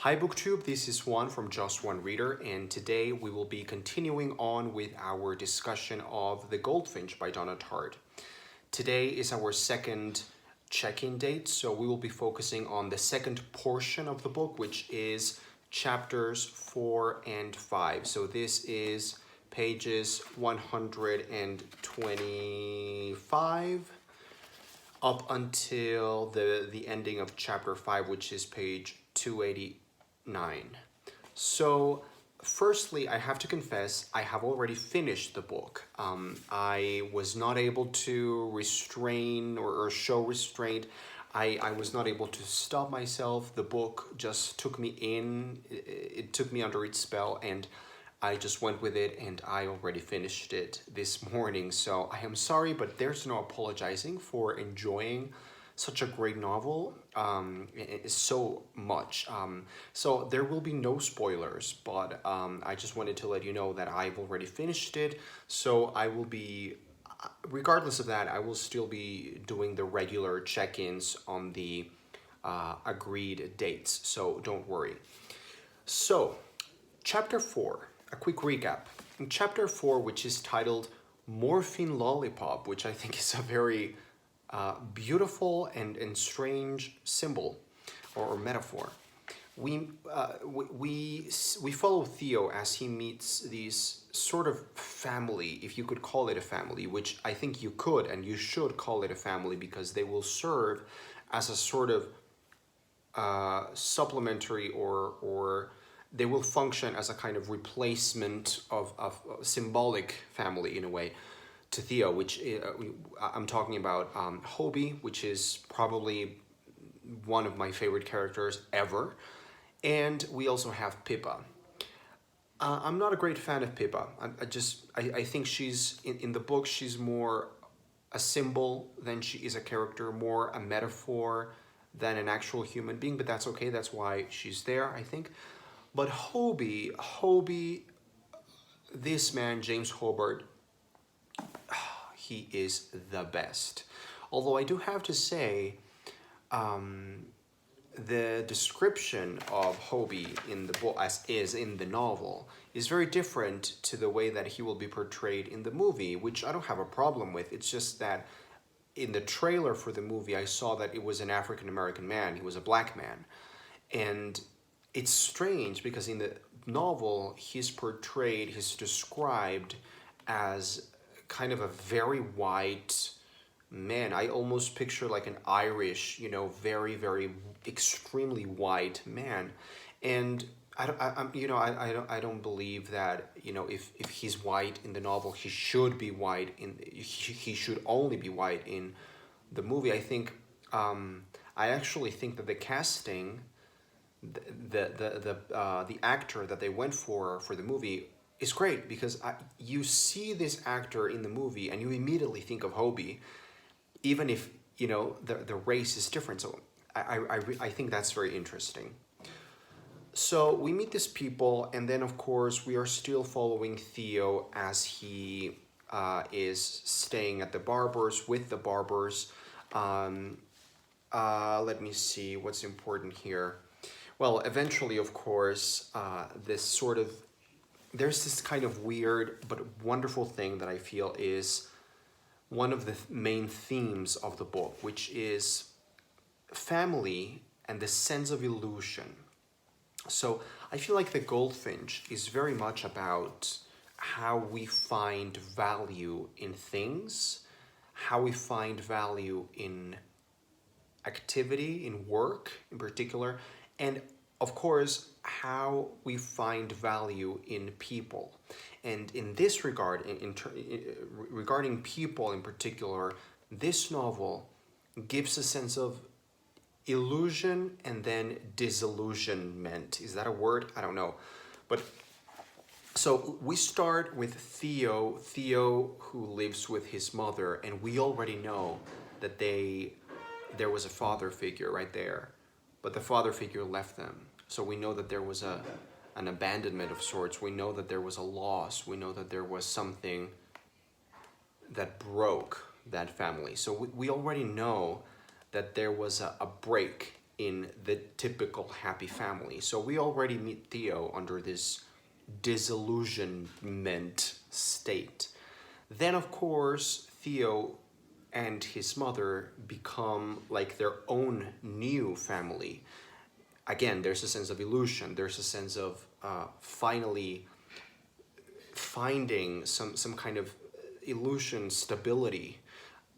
Hi BookTube, this is Juan from Just One Reader, and today we will be continuing on with our discussion of The Goldfinch by Donna Tartt. Today is our second check-in date, so we will be focusing on the second portion of the book, which is chapters 4 and 5. So this is pages 125 up until the ending of chapter 5, which is page 289. So firstly, I have to confess, I have already finished the book. I was not able to restrain or show restraint. I was not able to stop myself. The book just took me in, it took me under its spell, and I just went with it, and I already finished it this morning. So I am sorry, but there's no apologizing for enjoying such a great novel so much. So there will be no spoilers, but I just wanted to let you know that I've already finished it. So I will be, regardless of that, I will still be doing the regular check-ins on the agreed dates. So don't worry. So chapter 4, a quick recap. In chapter 4, which is titled Morphine Lollipop, which I think is a very beautiful and strange symbol or metaphor. We follow Theo as he meets these sort of family, if you could call it a family, which I think you could and you should call it a family, because they will serve as a sort of supplementary or they will function as a kind of replacement of symbolic family in a way to Theo, which I'm talking about Hobie, which is probably one of my favorite characters ever. And we also have Pippa. I'm not a great fan of Pippa. I think she's, in the book, she's more a symbol than she is a character, more a metaphor than an actual human being, but that's okay. That's why she's there, I think. But Hobie, this man, James Hobart, he is the best. Although I do have to say, the description of Hobie in the book, as is in the novel, is very different to the way that he will be portrayed in the movie, which I don't have a problem with. It's just that in the trailer for the movie, I saw that it was an African-American man. He was a black man. And it's strange because in the novel, he's described as kind of a very white man. I almost picture like an Irish, very, very extremely white man. And I don't believe that, if he's white in the novel, he should be white he should only be white in the movie. I actually think that the casting, the actor that they went for the movie is great, because you see this actor in the movie and you immediately think of Hobie, even if the race is different. So I think that's very interesting. So we meet these people, and then of course we are still following Theo as he is staying at the barber's with the barbers. Let me see what's important here. Well, eventually, of course, there's this kind of weird but wonderful thing that I feel is one of the main themes of the book, which is family and the sense of illusion. So I feel like The Goldfinch is very much about how we find value in things, how we find value in activity, in work in particular, and of course, how we find value in people. And in this regard, regarding people in particular, this novel gives a sense of illusion and then disillusionment. Is that a word? I don't know. But so we start with Theo who lives with his mother, and we already know that there was a father figure right there, but the father figure left them. So we know that there was an abandonment of sorts. We know that there was a loss. We know that there was something that broke that family. So we already know that there was a break in the typical happy family. So we already meet Theo under this disillusionment state. Then, of course, Theo and his mother become like their own new family. Again, there's a sense of illusion. There's a sense of finally finding some kind of illusion, stability.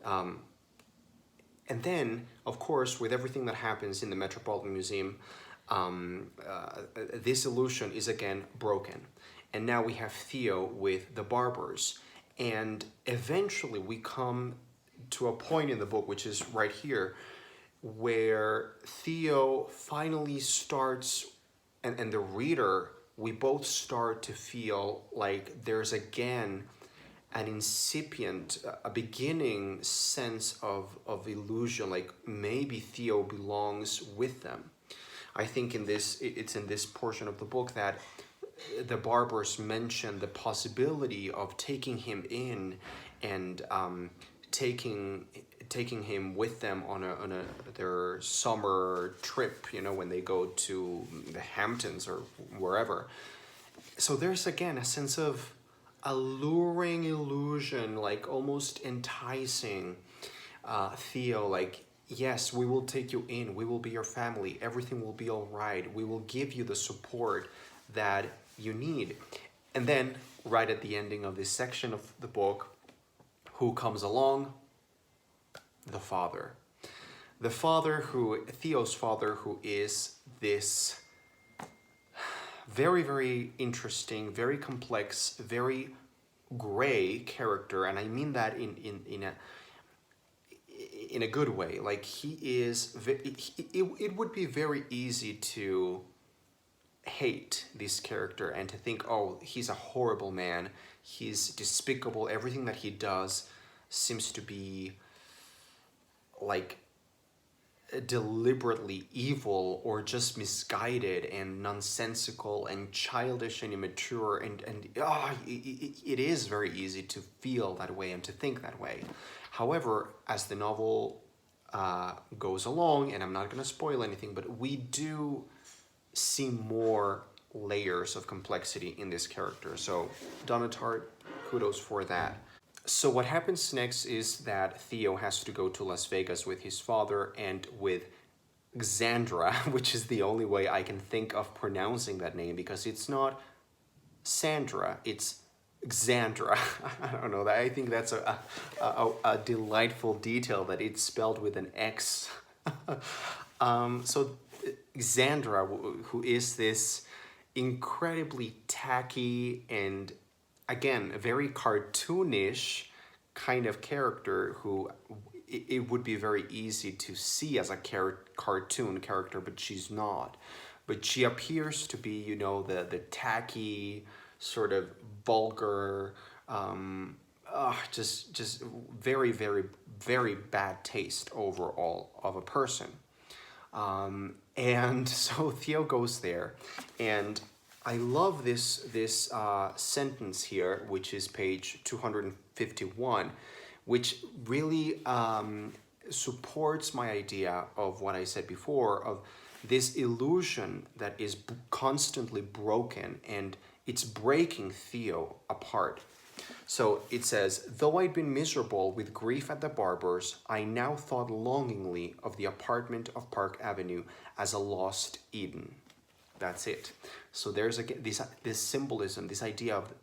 And then, of course, with everything that happens in the Metropolitan Museum, this illusion is again broken. And now we have Theo with the barbers. And eventually we come to a point in the book, which is right here, where Theo finally starts, and the reader, we both start to feel like there's again an incipient, a beginning sense of illusion, like maybe Theo belongs with them. I think it's in this portion of the book that the barbers mention the possibility of taking him in and taking him with them on their summer trip, when they go to the Hamptons or wherever. So there's again a sense of alluring illusion, like almost enticing Theo, like, yes, we will take you in, we will be your family, everything will be all right, we will give you the support that you need. And then right at the ending of this section of the book, who comes along? The father. Theo's father, who is this very, very interesting, very complex, very gray character, and I mean that in a good way. Like, he is, it would be very easy to hate this character and to think, oh, he's a horrible man, he's despicable, everything that he does seems to be like deliberately evil or just misguided and nonsensical and childish and immature, and it is very easy to feel that way and to think that way. However, as the novel goes along, and I'm not going to spoil anything, but we do see more layers of complexity in this character. So Donna Tartt, kudos for that. So what happens next is that Theo has to go to Las Vegas with his father and with Xandra, which is the only way I can think of pronouncing that name, because it's not Sandra, it's Xandra. I don't know, I think that's a delightful detail that it's spelled with an X. So Xandra, who is this incredibly tacky and, again, a very cartoonish kind of character who it would be very easy to see as a cartoon character, but she's not. But she appears to be, the tacky, sort of vulgar, just very, very, very bad taste overall of a person. And so Theo goes there, and I love this sentence here, which is page 251, which really supports my idea of what I said before, of this illusion that is constantly broken, and it's breaking Theo apart. So it says, though I'd been miserable with grief at the barber's, I now thought longingly of the apartment of Park Avenue as a lost Eden. That's it. So there's again this symbolism, this idea of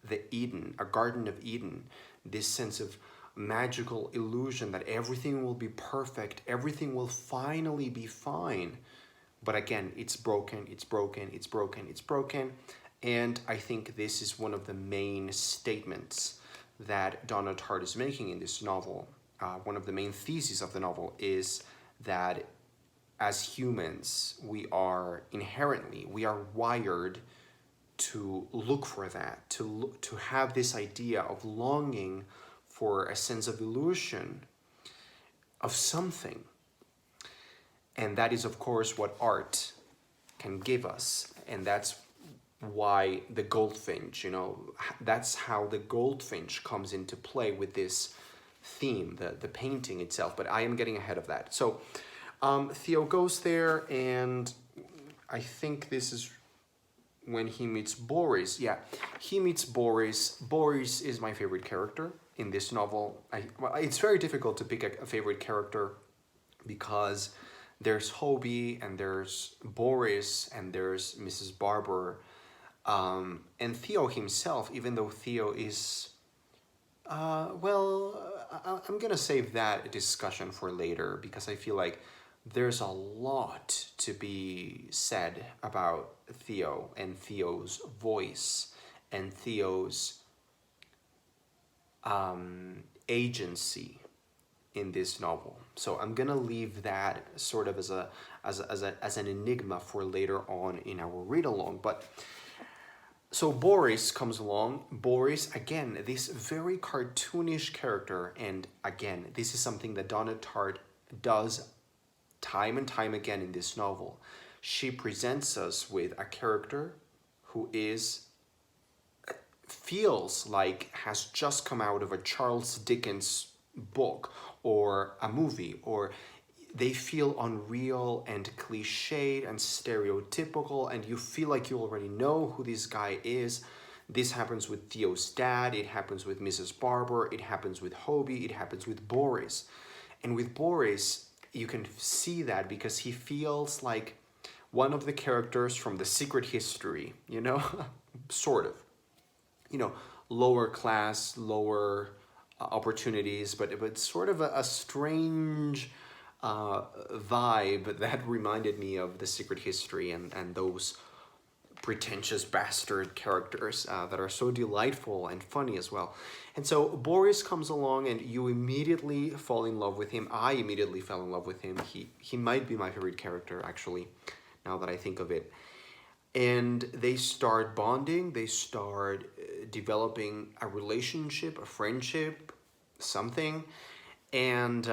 the Eden, a Garden of Eden, this sense of magical illusion that everything will be perfect, everything will finally be fine. But again, it's broken, it's broken, it's broken, it's broken. And I think this is one of the main statements that Donna Tartt is making in this novel. One of the main theses of the novel is that as humans, we are wired to look for that, to have this idea of longing for a sense of illusion of something. And that is, of course, what art can give us. And that's why the Goldfinch, that's how the Goldfinch comes into play with this theme, the painting itself. But I am getting ahead of that. So Theo goes there, and I think this is when he meets Boris. Yeah, he meets Boris. Boris is my favorite character in this novel. Well, it's very difficult to pick a favorite character because there's Hobie and there's Boris and there's Mrs. Barber, and Theo himself. Even though Theo is, I'm gonna save that discussion for later because I feel like there's a lot to be said about Theo and Theo's voice and Theo's agency in this novel. So I'm gonna leave that sort of as an enigma for later on in our read along. But so Boris comes along. Boris, again, this very cartoonish character, and again, this is something that Donna Tartt does time and time again in this novel. She presents us with a character who feels like has just come out of a Charles Dickens book or a movie, or they feel unreal and cliched and stereotypical, and you feel like you already know who this guy is. This happens with Theo's dad, it happens with Mrs. Barber, it happens with Hobie, it happens with Boris. And with Boris, you can see that because he feels like one of the characters from The Secret History, you know? Sort of. You know, lower class, lower opportunities, but it's sort of a strange vibe that reminded me of The Secret History and those pretentious bastard characters that are so delightful and funny as well. And so Boris comes along and you immediately fall in love with him. I immediately fell in love with him. He might be my favorite character, actually, now that I think of it. And they start bonding, they start developing a relationship, a friendship, something. And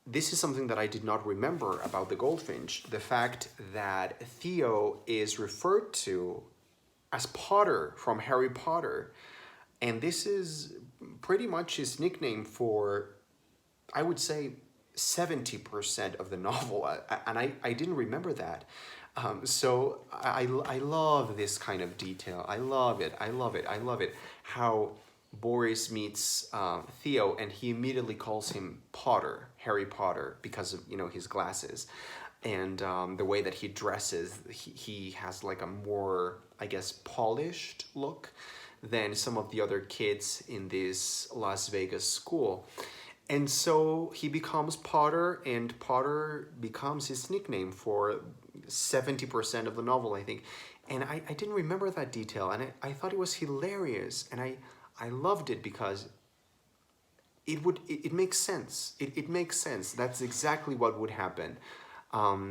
this is something that I did not remember about the Goldfinch. The fact that Theo is referred to as Potter from Harry Potter. And this is pretty much his nickname for, I would say, 70% of the novel. And I didn't remember that. So I love this kind of detail. I love it. I love it. I love it. How Boris meets Theo and he immediately calls him Potter, Harry Potter, because of, you know, his glasses. And the way that he dresses, he has like a more, I guess, polished look than some of the other kids in this Las Vegas school. And so he becomes Potter, and Potter becomes his nickname for 70% of the novel, I think. And I didn't remember that detail, and I thought it was hilarious, and I loved it because it makes sense. It makes sense. That's exactly what would happen. I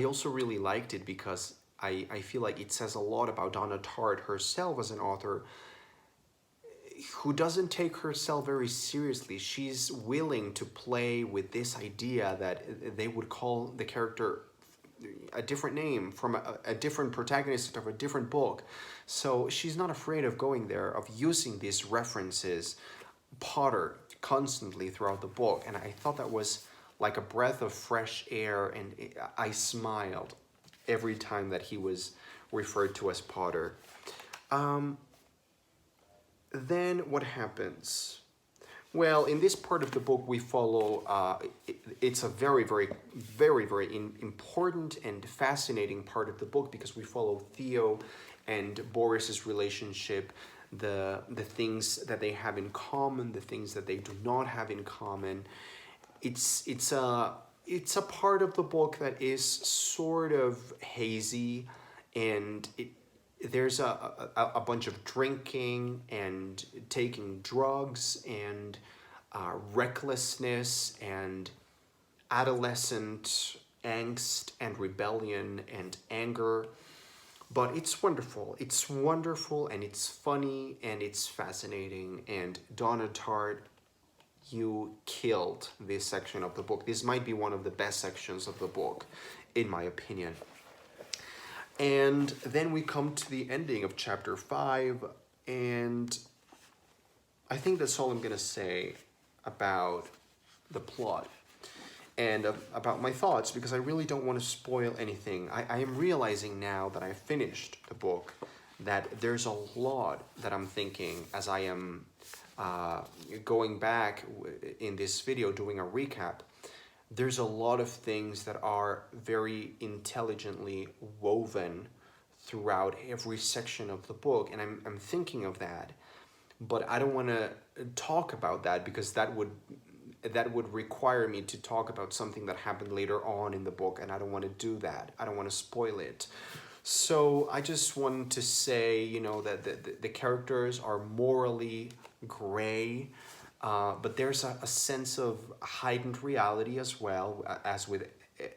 also really liked it because I feel like it says a lot about Donna Tartt herself as an author, who doesn't take herself very seriously. She's willing to play with this idea that they would call the character a different name from a different protagonist of a different book. So she's not afraid of going there, of using these references, Potter, constantly throughout the book. And I thought that was like a breath of fresh air, and I smiled every time that he was referred to as Potter. Then what happens? Well, in this part of the book, we follow, it's a very, very, very, very important and fascinating part of the book because we follow Theo and Boris's relationship, the things that they have in common, the things that they do not have in common. It's a part of the book that is sort of hazy, and there's a bunch of drinking and taking drugs and recklessness and adolescent angst and rebellion and anger. But it's wonderful. It's wonderful, and it's funny, and it's fascinating. And Donna Tartt, you killed this section of the book. This might be one of the best sections of the book, in my opinion. And then we come to the ending of chapter 5, and I think that's all I'm going to say about the plot and about my thoughts, because I really don't want to spoil anything. I am realizing now that I finished the book that there's a lot that I'm thinking as I am going back in this video doing a recap. There's a lot of things that are very intelligently woven throughout every section of the book, and I'm thinking of that, but I don't want to talk about that because that would require me to talk about something that happened later on in the book, and I don't want to do that. I don't want to spoil it. So I just want to say, you know, that the characters are morally gray, but there's a sense of heightened reality as well, as with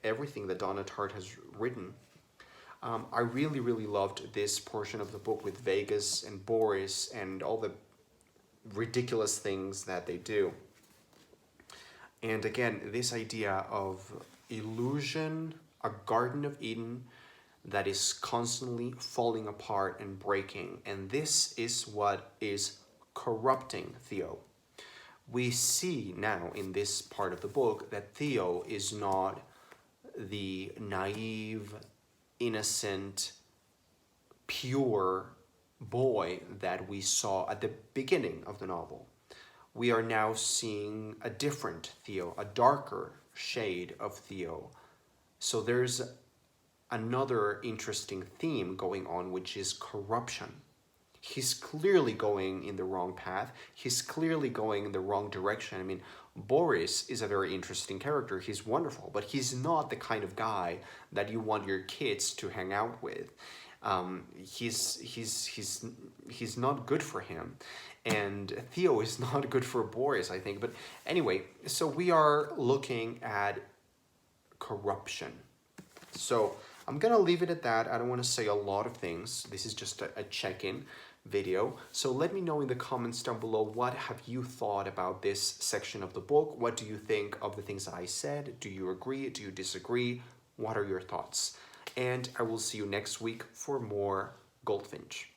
everything that Donna Tartt has written. I really, really loved this portion of the book with Vegas and Boris and all the ridiculous things that they do. And again, this idea of illusion, a Garden of Eden that is constantly falling apart and breaking. And this is what is corrupting Theo. We see now in this part of the book that Theo is not the naive, innocent, pure boy that we saw at the beginning of the novel. We are now seeing a different Theo, a darker shade of Theo. So there's another interesting theme going on, which is corruption. He's clearly going in the wrong path. He's clearly going in the wrong direction. I mean, Boris is a very interesting character. He's wonderful, but he's not the kind of guy that you want your kids to hang out with. He's not good for him, and Theo is not good for Boris, I think. But anyway, so we are looking at corruption. So I'm gonna leave it at that. I don't want to say a lot of things. This is just a check-in video. So let me know in the comments down below, what have you thought about this section of the book? What do you think of the things that I said? Do you agree? Do you disagree? What are your thoughts? And I will see you next week for more Goldfinch.